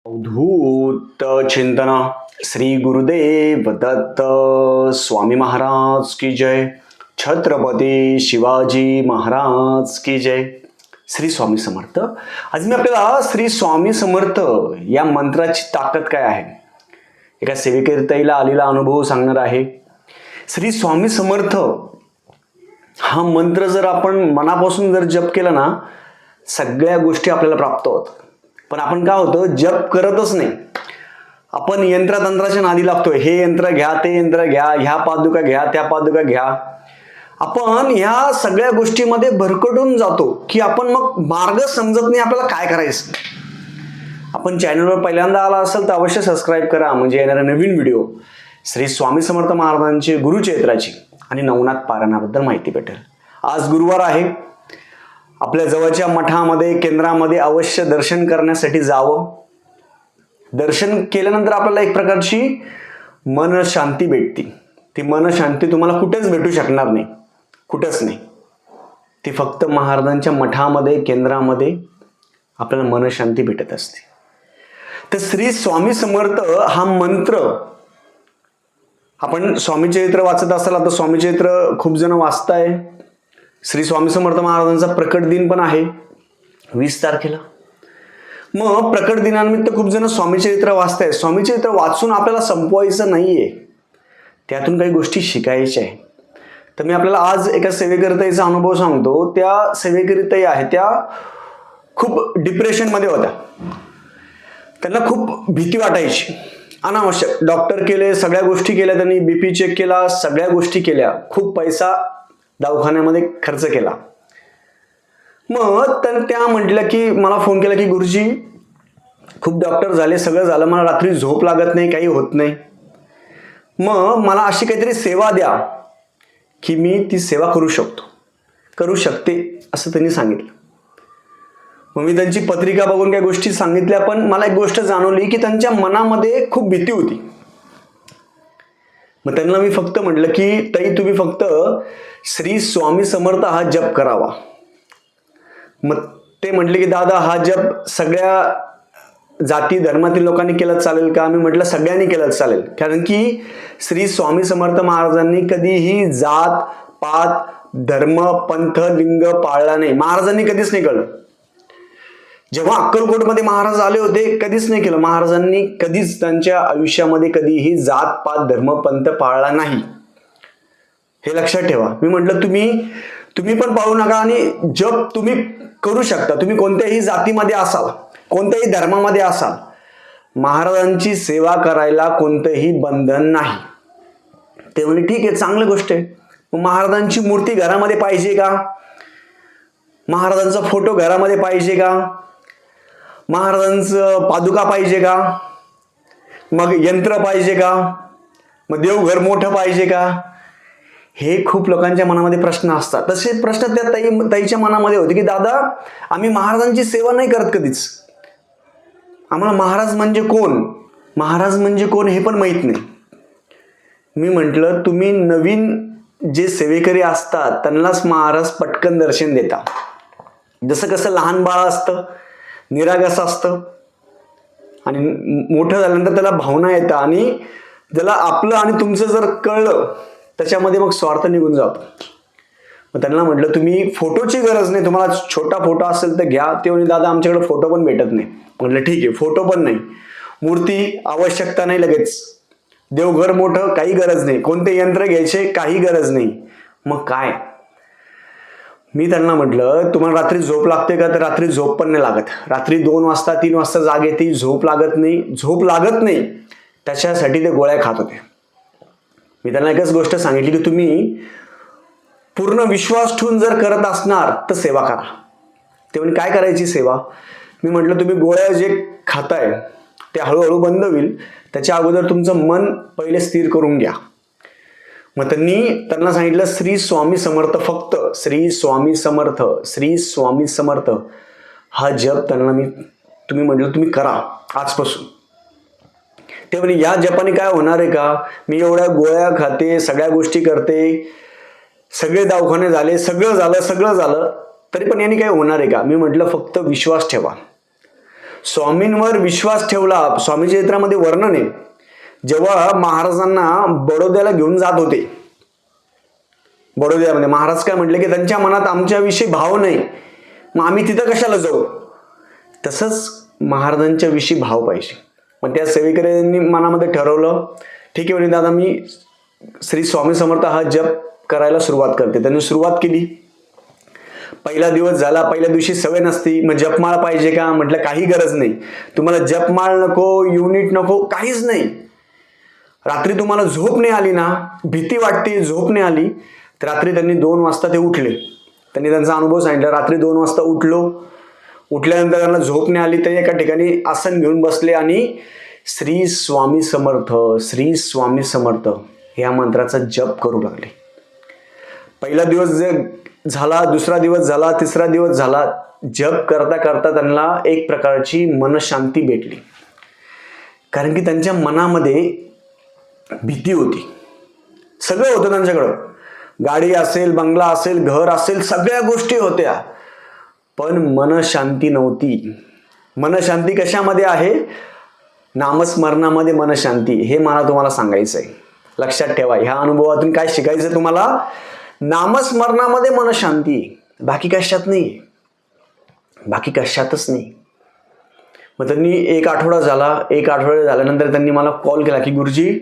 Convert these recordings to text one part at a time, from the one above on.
अवधूत चिंतन श्री गुरुदेव दत्त स्वामी महाराज की जय. छत्रपती शिवाजी महाराज की जय. श्री स्वामी समर्थ. आज मी आपल्याला श्री स्वामी समर्थ या मंत्राची ताकद काय आहे एका सेविकेताईला आलेला अनुभव सांगणार आहे. श्री स्वामी समर्थ हा मंत्र जर आपण मनापासून जर जप केला ना, सगळ्या गोष्टी आपल्याला प्राप्त होतात. पण आपण काय होतं, जप करतच नाही. आपण यंत्रतंत्राच्या नादी लागतोय. हे यंत्र घ्या, ते यंत्र घ्या, ह्या पादुका घ्या, त्या पादुका घ्या. आपण ह्या सगळ्या गोष्टीमध्ये भरकटून जातो की आपण मग मार्ग समजत नाही आपल्याला काय करायचं. आपण चॅनलवर पहिल्यांदा आला असेल तर अवश्य सबस्क्राईब करा, म्हणजे येणारे नवीन व्हिडिओ श्री स्वामी समर्थ महाराजांची गुरुचरित्राची आणि नवनाथ पारायणाबद्दल माहिती भेटेल. आज गुरुवार आहे. आपल्या जवळच्या मठामध्ये केंद्रामध्ये अवश्य दर्शन करण्यासाठी जावं. दर्शन केल्यानंतर आपल्याला एक प्रकारची मन शांती भेटते. ती मन शांती तुम्हाला कुठेच भेटू शकणार नाही, कुठेच नाही. ती फक्त महाराजांच्या मठामध्ये केंद्रामध्ये आपल्याला मन शांती भेटत असते. तर श्री स्वामी समर्थ हा मंत्र आपण स्वामी चरित्र वाचत असाल, आता स्वामी चरित्र खूप जण वाचताय. श्री स्वामी समर्थ महाराजांचा प्रकट दिन पण आहे 20 तारखेला. मग प्रकट दिनानिमित्त खूप जण स्वामी चरित्र वाचताय. स्वामी चरित्र वाचून आपल्याला संपवायचं नाहीये, त्यातून काही गोष्टी शिकायच्या आहे. तर मी आपल्याला आज एका सेवेकरीताईचा अनुभव सांगतो. त्या सेवेकरीताई आहे, त्या खूप डिप्रेशनमध्ये होत्या. त्यांना खूप भीती वाटायची, अनावश्यक. डॉक्टर केले, सगळ्या गोष्टी केल्या त्यांनी, बीपी चेक केला, सगळ्या गोष्टी केल्या, खूप पैसा दवाखान्यामध्ये खर्च केला. मग त्या म्हटलं की मला फोन केला की गुरुजी खूप डॉक्टर झाले, सगळं झालं, मला रात्री झोप लागत नाही, काही होत नाही. मग मला अशी काहीतरी सेवा द्या की मी ती सेवा करू शकते असं त्यांनी सांगितलं. मग मी त्यांची पत्रिका बघून काही गोष्टी सांगितल्या, पण मला एक गोष्ट जाणवली की त्यांच्या मनामध्ये खूप भीती होती. मग त्यांना मी फक्त म्हटलं की ताई तुम्ही फक्त श्री स्वामी समर्थ हा जप करावा. मग ते म्हटले की दादा हा जप सगळ्या जाती धर्मातील लोकांनी केलं चालेल का? मी म्हटलं सगळ्यांनी केलं चालेल, कारण की श्री स्वामी समर्थ महाराजांनी कधीही जात पात धर्म पंथ लिंग पाळला नाही. महाराजांनी कधीच नाही केलं. जेव्हा अक्कलकोटमध्ये महाराज आले होते कधीच नाही केलं. महाराजांनी कधीच त्यांच्या आयुष्यामध्ये कधीही जात पात धर्म पंथ पाळला नाही, हे लक्षात ठेवा. मी म्हटलं तुम्ही पण पाळू नका आणि जप तुम्ही करू शकता. तुम्ही कोणत्याही जातीमध्ये असाल, कोणत्याही धर्मामध्ये असाल, महाराजांची सेवा करायला कोणतंही बंधन नाही. ते म्हणजे ठीक आहे, चांगली गोष्ट आहे. मग महाराजांची मूर्ती घरामध्ये पाहिजे का? महाराजांचा फोटो घरामध्ये पाहिजे का? महाराजांचं पादुका पाहिजे का? मग यंत्र पाहिजे का? मग देवघर मोठं पाहिजे का? हे खूप लोकांच्या मनामध्ये प्रश्न असतात. तसे प्रश्न त्या ताईच्या मनामध्ये होते की दादा आम्ही महाराजांची सेवा नाही करत कधीच, आम्हाला महाराज म्हणजे कोण हे पण माहित नाही. मी म्हटलं तुम्ही नवीन जे सेवेकरी असतात त्यांनाच महाराज पटकन दर्शन देता. जसं कसं लहान बाळ असतं, निरागस असतं, आणि मोठं झाल्यानंतर त्याला भावना येतात, आणि त्याला आपलं आणि तुमचं जर कळलं त्याच्यामध्ये मग स्वार्थ निघून जातो. मग त्यांना म्हटलं तुम्ही फोटोची गरज नाही, तुम्हाला छोटा फोटो असेल तर घ्या. ते म्हणे दादा आमच्याकडे फोटो पण भेटत नाही. म्हटलं ठीक आहे, फोटो पण नाही, मूर्ती आवश्यकता नाही, लगेच देवघर मोठं काही गरज नाही, कोणते यंत्र घ्यायचे काही गरज नाही. मग काय? मी त्यांना म्हटलं तुम्हाला रात्री झोप लागते का? तर रात्री झोप पण नाही लागत. रात्री 2 वाजता 3 वाजता जाग येते, झोप लागत नाही. त्याच्यासाठी ते गोळ्या खात होते. मी त्यांना एकच गोष्ट सांगितली की तुम्ही पूर्ण विश्वास ठेवून जर करत असणार तर सेवा करा. ते म्हणजे काय करायची सेवा? मी म्हटलं तुम्ही गोळ्या जे खाताय ते हळूहळू बंद होईल, त्याच्या अगोदर तुमचं मन पहिले स्थिर करून घ्या. मग त्यांना सांगितलं श्री स्वामी समर्थ, फक्त श्री स्वामी समर्थ हा जप त्यांना तुम्ही म्हटलं तुम्ही करा आजपासून. ते म्हणजे या जपाने काय होणार आहे का? मी एवढ्या गोळ्या खाते, सगळ्या गोष्टी करते, सगळे दवाखाने झाले, सगळं झालं, तरी पण यांनी काय होणार आहे का? मी म्हटलं फक्त विश्वास ठेवा. स्वामींवर विश्वास ठेवला. स्वामी चरित्रामध्ये वर्णन आहे, जेव्हा महाराजांना बडोद्याला घेऊन जात होते, बडोद्यामध्ये महाराज काय म्हटले की त्यांच्या मनात आमच्याविषयी भाव नाही, मग आम्ही तिथं कशाला जाऊ. तसंच महाराजांच्या विषयी भाव पाहिजे. मग त्या सेवेकऱ्यांनी मनामध्ये ठरवलं, ठीक आहे म्हणे दादा मी श्री स्वामी समर्थ हा जप करायला सुरुवात करते. त्यांनी सुरुवात केली. पहिला दिवस झाला, पहिल्या दिवशी सवय नसती, मग जपमाळ पाहिजे का, म्हटलं काही गरज नाही, तुम्हाला जपमाळ नको, युनिट नको, काहीच नाही. रात्री तुम्हाला झोप नाही आली ना, भीती वाटते, झोप नाही आली, तर रात्री त्यांनी 2 वाजता ते उठले. त्यांनी त्यांचा अनुभव सांगितला. रात्री 2 वाजता उठल्यानंतर त्यांना झोप नाही आली, ते एका ठिकाणी आसन घेऊन बसले आणि श्री स्वामी समर्थ, श्री स्वामी समर्थ या मंत्राचा जप करू लागले. पहिला दिवस झाला, दुसरा दिवस झाला, तिसरा दिवस झाला. जप करता करता त्यांना एक प्रकारची मनशांती भेटली. कारण की त्यांच्या मनामध्ये भीती होती. सगळं होतं त्यांच्याकडं, गाडी असेल, बंगला असेल, घर असेल, सगळ्या गोष्टी होत्या, पण मनशांती नव्हती. मनशांती कशामध्ये आहे? नामस्मरणामध्ये मनशांती. हे मला तुम्हाला सांगायचं आहे, लक्षात ठेवा. ह्या अनुभवातून काय शिकायचं तुम्हाला? नामस्मरणामध्ये मनशांती, बाकी कशात नाही, बाकी कशातच नाही. मग त्यांनी 1 आठवडा झाला. 1 आठवडा झाल्यानंतर त्यांनी मला कॉल केला की गुरुजी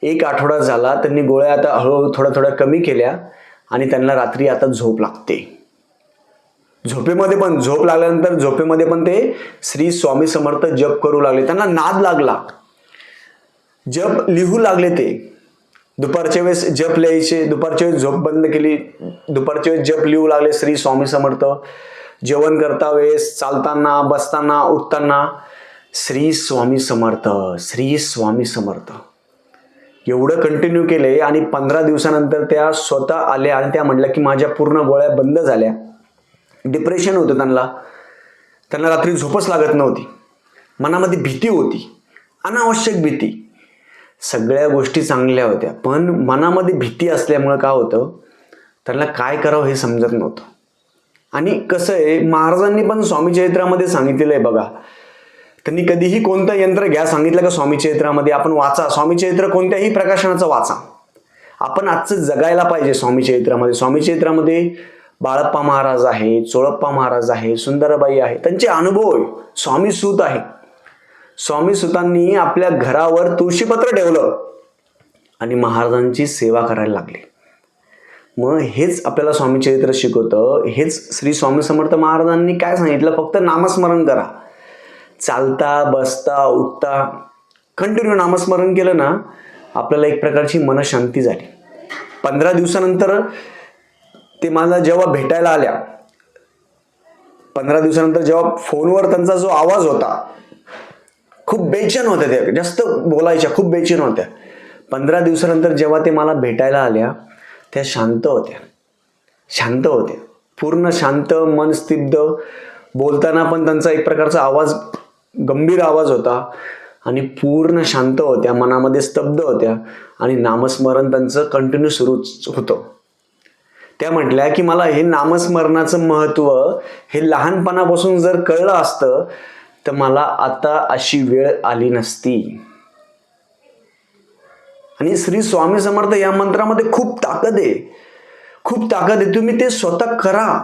1 आठवडा झाला, त्यांनी गोळ्या आता हळूहळू थोड्या कमी केल्या आणि त्यांना रात्री आता झोप लागते. झोपेमध्ये पण, झोप लागल्यानंतर झोपेमध्ये पण ते श्री स्वामी समर्थ जप करू लागले. त्यांना नाद लागला, जप लिहू लागले. ते दुपारच्या वेळेस जप लिहायचे, दुपारच्या वेळेस झोप बंद केली, दुपारच्या वेळेस जप लिहू लागले श्री स्वामी समर्थ. जेवण करता वेळेस, चालताना, बसताना, उठताना श्री स्वामी समर्थ, श्री स्वामी समर्थ एवढं कंटिन्यू केले. आणि 15 दिवसानंतर त्या स्वतः आल्या आणि त्या म्हटल्या की माझ्या पूर्ण गोळ्या बंद झाल्या. डिप्रेशन होतं त्यांना रात्री झोपच लागत नव्हती, मनामध्ये भीती होती, अनावश्यक भीती. सगळ्या गोष्टी चांगल्या होत्या, पण मनामध्ये भीती असल्यामुळे काय होतं, त्यांना काय करावं हे समजत नव्हतं. आणि कसं आहे, महाराजांनी पण स्वामी चरित्रामध्ये सांगितलेलं आहे बघा. त्यांनी कधीही कोणतं यंत्र घ्या सांगितलं का स्वामी चरित्रामध्ये? आपण वाचा, स्वामी चरित्र कोणत्याही प्रकाशनाचं वाचा. आपण आजचं जगायला पाहिजे स्वामी चरित्रामध्ये. स्वामी चरित्रामध्ये बाळप्पा महाराज आहे, चोळप्पा महाराज आहे, सुंदरबाई आहे, त्यांचे अनुभव आहे. स्वामी सूत आहे, स्वामी सुतांनी आपल्या घरावर तुळशीपत्र ठेवलं आणि महाराजांची सेवा करायला लागले. मग हेच आपल्याला स्वामी चरित्र शिकवतं. हेच श्री स्वामी समर्थ महाराजांनी काय सांगितलं? फक्त नामस्मरण करा. चालता, बसता, उठता कंटिन्यू नामस्मरण केलं ना, आपल्याला एक प्रकारची मनशांती झाली. 15 दिवसानंतर ते मला जेव्हा भेटायला आल्या, 15 दिवसानंतर जेव्हा फोनवर त्यांचा जो आवाज होता, खूप बेचैन होत्या त्या, जास्त बोलायच्या, खूप बेचैन होत्या. 15 दिवसानंतर जेव्हा ते मला भेटायला आल्या, त्या शांत होत्या, शांत होत्या, पूर्ण शांत, मन स्तब्ध. बोलताना पण त्यांचा एक प्रकारचा आवाज, गंभीर आवाज होता आणि पूर्ण शांत होत्या, मनामध्ये स्तब्ध होत्या आणि नामस्मरण त्यांचं कंटिन्यू सुरू होतं. त्या म्हटल्या की मला हे नामस्मरणाचं महत्त्व हे लहानपणापासून जर कळलं असतं तर मला आता अशी वेळ आली नसती. आणि श्री स्वामी समर्थ या मंत्रामध्ये खूप ताकद आहे, खूप ताकद आहे. तुम्ही ते स्वतः करा.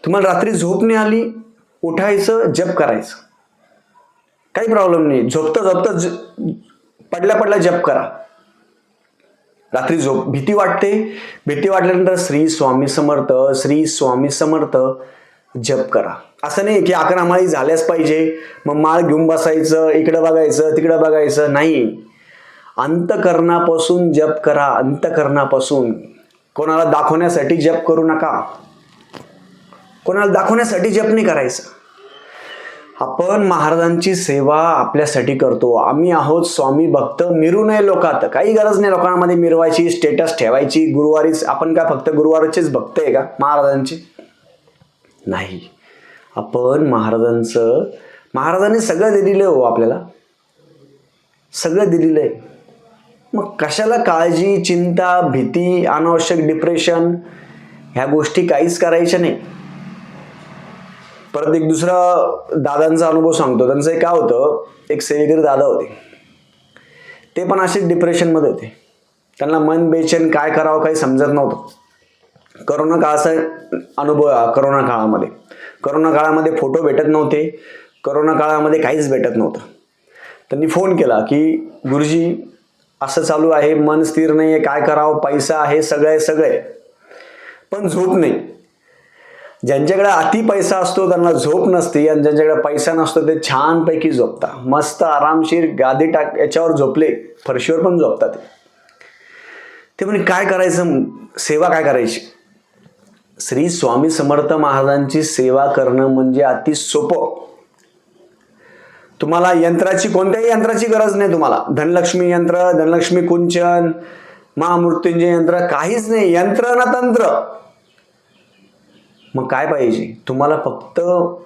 तुम्हाला रात्री झोप नाही आली, उठायचं, जप करायचं, काही प्रॉब्लेम नाही. झोपता पडल्या जप करा. रात्री झोप, भीती वाटते, भीती वाटल्यानंतर श्री स्वामी समर्थ, श्री स्वामी समर्थ जप करा. असं नाही की 11 माळी झाल्याच पाहिजे, मग माळ घेऊन बसायचं, इकडं बघायचं, तिकडं बघायचं, नाही. अंतकरणापासून जप करा, अंतकरणापासून. कोणाला दाखवण्यासाठी जप करू नका, कोणाला दाखवण्यासाठी जप नाही करायचं. आपण महाराजांची सेवा आपल्यासाठी करतो. आम्ही आहोत स्वामी भक्त, मिरू नये लोकात. काही गरज नाही लोकांमध्ये मिरवायची, स्टेटस ठेवायची. गुरुवारीच आपण काय फक्त गुरुवारचेच भक्त आहे का महाराजांचे? नाही. आपण महाराजांनी सगळं दिलेलं आहे हो आपल्याला, सगळं दिलेलं आहे. मग कशाला काळजी, चिंता, भीती, अनावश्यक डिप्रेशन, ह्या गोष्टी काहीच करायच्या नाही. परत एक दुसरा दादांचा अनुभव सांगतो. त्यांचं एक काय होतं, एक सेवेकरी दादा होते, ते पण असेच डिप्रेशनमध्ये होते. त्यांना मन बेचैन, काय करावं काही समजत नव्हतं. करोना काळाचा अनुभव हा. करोना काळामध्ये फोटो भेटत नव्हते, करोना काळामध्ये काहीच भेटत नव्हतं. त्यांनी फोन केला की गुरुजी असं चालू आहे, मन स्थिर नाही आहे, काय करावं, पैसा आहे, सगळे पण झोप नाही. ज्यांच्याकडे अति पैसा असतो त्यांना झोप नसते, आणि ज्यांच्याकडे पैसा नसतो ते छानपैकी झोपता, मस्त आरामशीर गादी याच्यावर झोपले, फरशीवर पण झोपतात. ते म्हणे काय करायचं, सेवा काय करायची. श्री स्वामी समर्थ महाराजांची सेवा करणं म्हणजे अति सोपं. तुम्हाला कोणत्याही यंत्राची गरज नाही. तुम्हाला धनलक्ष्मी यंत्र, धनलक्ष्मी कुंचन, महामृत्युंजय यंत्र काहीच नाही, यंत्र ना तंत्र. मग काय पाहिजे तुम्हाला, फक्त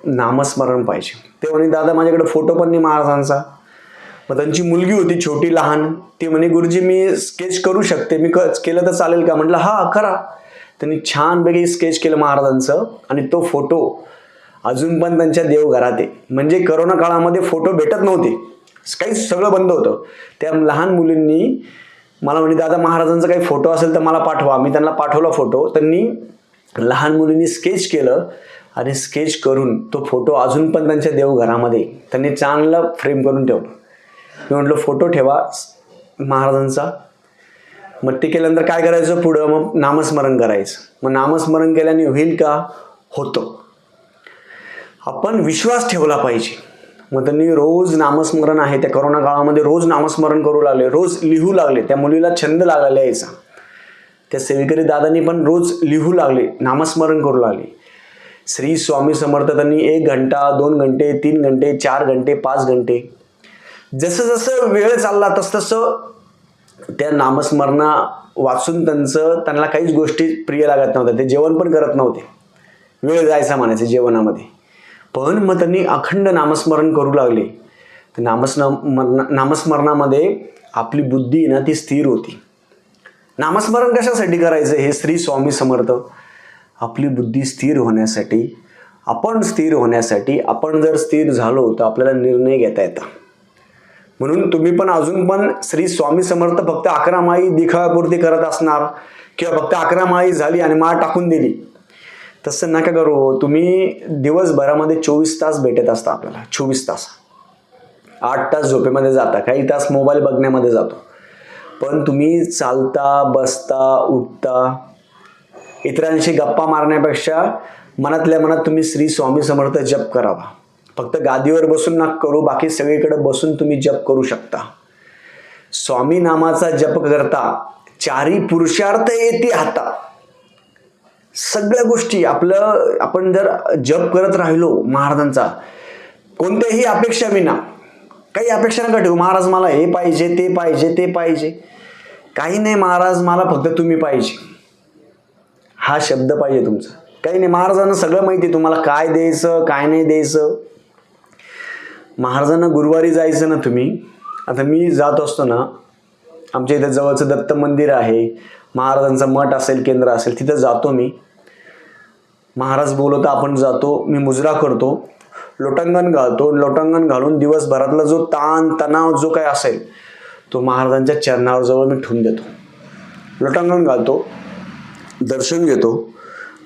नामस्मरण पाहिजे. ते म्हणे दादा माझ्याकडे फोटो पण नाही महाराजांचा. मग त्यांची मुलगी होती छोटी लहान, ती म्हणे गुरुजी मी स्केच करू शकते, मी केलं तर चालेल का. म्हटलं हा करा. त्यांनी छानपैकी स्केच केलं महाराजांचं, आणि तो फोटो अजून पण त्यांच्या देवघरात आहे. म्हणजे करोना काळामध्ये फोटो भेटत नव्हते, काहीच सगळं बंद होतं. त्या लहान मुलींनी मला म्हणे दादा महाराजांचा काही फोटो असेल तर मला पाठवा. मी त्यांना पाठवला फोटो. त्यांनी लहान मुलींनी स्केच केलं, आणि स्केच करून तो फोटो अजून पण त्यांच्या देवघरामध्ये त्यांनी चांगलं फ्रेम करून ठेवलं. मी म्हटलं फोटो ठेवा महाराजांचा. मग ते केल्यानंतर काय करायचं पुढं, मग नामस्मरण करायचं. मग नामस्मरण केल्याने होईल का, होतं. आपण विश्वास ठेवला पाहिजे. मग त्यांनी रोज नामस्मरण आहे त्या करोना काळामध्ये, रोज नामस्मरण करू लागले, रोज लिहू लागले. त्या मुलीला छंद लागला लिहायचा. त्या सेवेकरी दादांनी पण रोज लिहू लागले, नामस्मरण करू लागले. श्री स्वामी समर्थ त्यांनी 1 घंटा, 2 घंटे, 3 घंटे, 4 घंटे, 5 घंटे, जसं जसं वेळ चालला तसं त्या नामस्मरणा वाचून त्यांना काहीच गोष्टी प्रिय लागत नव्हत्या. ते जेवण पण करत नव्हते, वेळ जायचा म्हणायचे जेवणामध्ये. पण मग त्यांनी अखंड नामस्मरण करू लागले. नामस्मरणामध्ये आपली बुद्धी ना ती स्थिर होती. नामस्मरण कशासाठी करायचं, हे श्री स्वामी समर्थ आपली बुद्धी स्थिर होण्यासाठी, आपण जर स्थिर झालो तर आपल्याला निर्णय घेता येतात. म्हणून तुम्ही पण अजून पण श्री स्वामी समर्थ फक्त 11 माळी दिखाव्यापुरती करत असणार, किंवा फक्त 11 माळी झाली आणि माळ टाकून दिली, तसं नका करू. तुम्ही दिवसभरामध्ये 24 तास भेटत असता आपल्याला, 24 तास. 8 तास झोपेमध्ये जाता, काही तास मोबाईल बघण्यामध्ये जातो. पण तुम्ही चालता, बसता, उठता, इतरांशी गप्पा मारण्यापेक्षा मनातल्या मनात तुम्ही श्री स्वामी समर्थ जप करावा. फक्त गादीवर बसून नका करू, बाकी सगळीकडे बसून तुम्ही जप करू शकता. स्वामी नामाचा जप करता 4 पुरुषार्थ येते हाता. सगळ्या गोष्टी आपण जर जप करत राहिलो महाराजांचा, कोणत्याही अपेक्षा विना, काही अपेक्षा नका ठेवू महाराज मला हे पाहिजे, ते पाहिजे, काही नाही महाराज मला फक्त तुम्ही पाहिजे, हा शब्द पाहिजे तुमचा. काही नाही, महाराजांना सगळं माहिती तुम्हाला काय द्यायचं काय नाही द्यायचं. महाराजांना गुरुवारी जायचं ना तुम्ही. आता मी जात असतो ना, आमच्या इथे जवळचं दत्त मंदिर आहे, महाराजांचा मठ असेल, केंद्र असेल, तिथं जातो मी. महाराज बोलवता आपण जातो, मी मुजरा करतो, लोटांगण घालतो. लोटांगण घालून दिवसभरातला जो ताण तणाव जो काय असेल तो महाराजांच्या चरणावर जवळ मी ठेवून देतो. लोटांगण घालतो, दर्शन घेतो,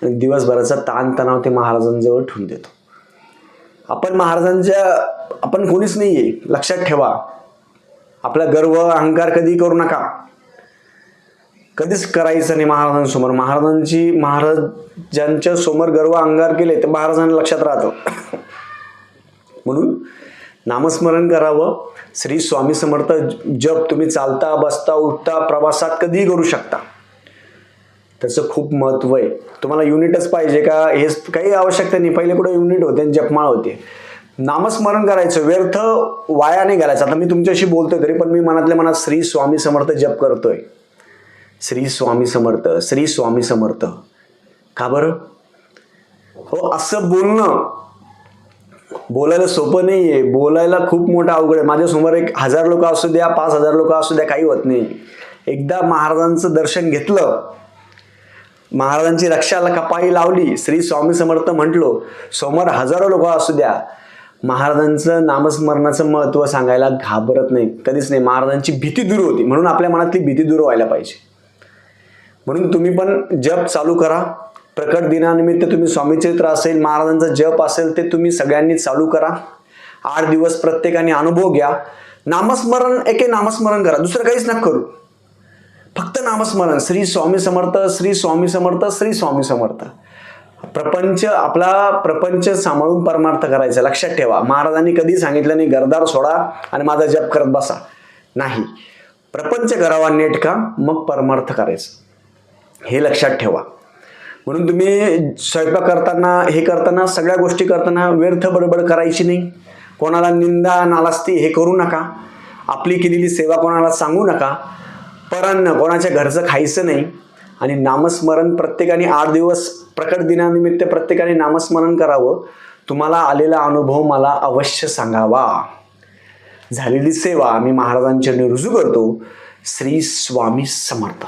आणि दिवसभराचा ताण तणाव ते महाराजांजवळ ठेवून देतो. आपण कोणीच नाहीये, लक्षात ठेवा. आपला गर्व अहंकार कधी करू नका, कधीच करायचं नाही महाराजांसमोर. महाराजांच्या समोर गर्व अहंकार केले तर महाराजांना लक्षात राहतं. म्हणून नामस्मरण करावं. श्री स्वामी समर्थ जप तुम्ही चालता, बसता, उठता, प्रवासात कधीही करू शकता. त्याचं खूप महत्व आहे. तुम्हाला युनिटच पाहिजे का, हे काही आवश्यकता नाही. पहिले कुठे युनिट होते आणि जपमाळ होते. नामस्मरण करायचं, व्यर्थ वाया नाही घालायचं. आता मी तुमच्याशी बोलतोय तरी पण मी मनातल्या मनात श्री स्वामी समर्थ जप करतोय. श्री स्वामी समर्थ, श्री स्वामी समर्थ. का बरं? हो, असं बोलायला सोपं नाहीये, बोलायला खूप मोठा अवघड आहे. माझ्यासमोर 1000 लोक असू द्या, 5000 लोक असू द्या, काही होत नाही. एकदा महाराजांचं दर्शन घेतलं महाराजांची रक्षाला कपाळी लावली, श्री स्वामी समर्थ म्हटलो, समोर हजारो लोक असू द्या, महाराजांचं नामस्मरणाचं महत्त्व सांगायला घाबरत नाही, कधीच नाही. महाराजांची भीती दूर होती, म्हणून आपल्या मनातली भीती दूर व्हायला पाहिजे. म्हणून तुम्ही पण जप चालू करा. प्रकट दिनानिमित्त तुम्ही स्वामीचरित्र असेल, महाराजांचा जप असेल, ते तुम्ही सगळ्यांनी चालू करा. 8 दिवस प्रत्येकाने अनुभव घ्या. नामस्मरण, एके नामस्मरण करा, दुसरं काहीच नका करू, फक्त नामस्मरण. श्री स्वामी समर्थ, श्री स्वामी समर्थ, श्री स्वामी समर्थ. आपला प्रपंच सांभाळून परमार्थ करायचा. लक्षात ठेवा, महाराजांनी कधी सांगितलं नाही घरदार सोडा आणि माझा जप करत बसा, नाही. प्रपंच करावा नेटका, मग परमार्थ करायचं, हे लक्षात ठेवा. म्हणून तुम्ही स्वयंपाक करताना, हे करताना, सगळ्या गोष्टी करताना व्यर्थ बडबड करायची नाही. कोणाला निंदा नालास्ती हे करू नका. आपली केलेली सेवा कोणाला सांगू नका. परान्न कोणाच्या घरचं खायचं नाही. आणि नामस्मरण प्रत्येकाने 8 दिवस प्रकट दिनानिमित्त प्रत्येकाने नामस्मरण करावं. तुम्हाला आलेला अनुभव मला अवश्य सांगावा. झालेली सेवा मी महाराजांच्या रुजू करतो. श्री स्वामी समर्थ.